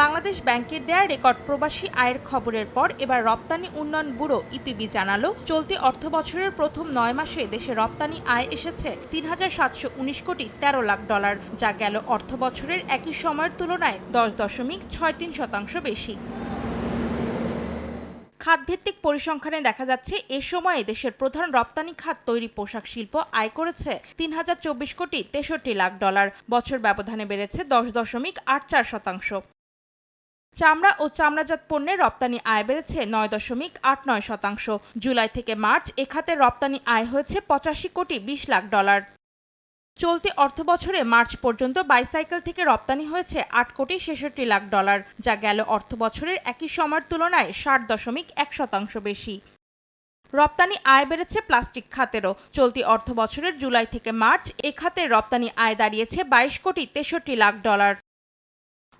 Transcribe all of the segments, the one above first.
বাংলাদেশ ব্যাংকের দেয়া রেকর্ড প্রবাসী আয়ের খবরের পর এবার রপ্তানি উন্নয়ন ব্যুরো ইপিবি জানালো, চলতি অর্থবছরের প্রথম ৯ মাসে দেশে রপ্তানি আয় এসেছে ৩,৭১৯ কোটি ১৩ লাখ ডলার, যা গেল অর্থবছরের একই সময়ের তুলনায় ১০.৬৩% বেশি। খাতভিত্তিক পরিসংখ্যানে দেখা যাচ্ছে, এ সময়ে দেশের প্রধান রপ্তানি খাত তৈরি পোশাক শিল্প আয় করেছে ৩,০২৪ কোটি ৬৩ লাখ ডলার, বছর ব্যবধানে বেড়েছে ১০.৮৪%। চামড়া ও চামড়াজাত পণ্যের রপ্তানি আয় বেড়েছে ৯.৮৯%। জুলাই থেকে মার্চ এ খাতের রপ্তানি আয় হয়েছে ৮৫ কোটি ২০ লাখ ডলার। চলতি অর্থবছরে মার্চ পর্যন্ত বাইসাইকেল থেকে রপ্তানি হয়েছে ৮ কোটি ৬৬ লাখ ডলার, যা গেল অর্থবছরের একই সময়ের তুলনায় ৬০.১% বেশি। রপ্তানি আয় বেড়েছে প্লাস্টিক খাতেরও। চলতি অর্থবছরের জুলাই থেকে মার্চ এ খাতের রপ্তানি আয় দাঁড়িয়েছে ২২ কোটি ৬৩ লাখ ডলার।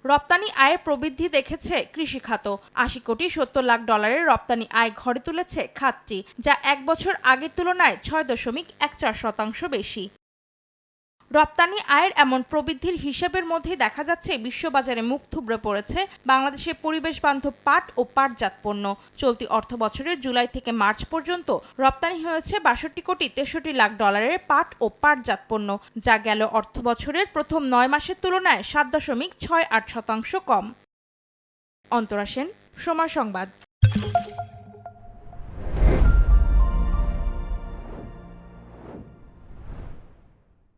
রপ্তানি আয়ের প্রবৃদ্ধি দেখেছে কৃষি খাতও। ৮০ কোটি ৭০ লাখ ডলারের রপ্তানি আয় ঘরে তুলেছে খাতটি, যা এক বছর আগের তুলনায় ৬.১৪% বেশি। রপ্তানি আয়ের এমন প্রবৃদ্ধির হিসেবের মধ্যেই দেখা যাচ্ছে, বিশ্ববাজারে মুখ থুবড়ে পড়েছে বাংলাদেশের পরিবেশ বান্ধব পাট ও পাটজাত পণ্য। চলতি অর্থবছরের জুলাই থেকে মার্চ পর্যন্ত রপ্তানি হয়েছে ৬২ কোটি ৬৩ লাখ ডলারের পাট ও পাটজাত পণ্য, যা গেল অর্থবছরের প্রথম ৯ মাসের তুলনায় ৭.৬৮% কম। অন্তরা সেন, সময় সংবাদ।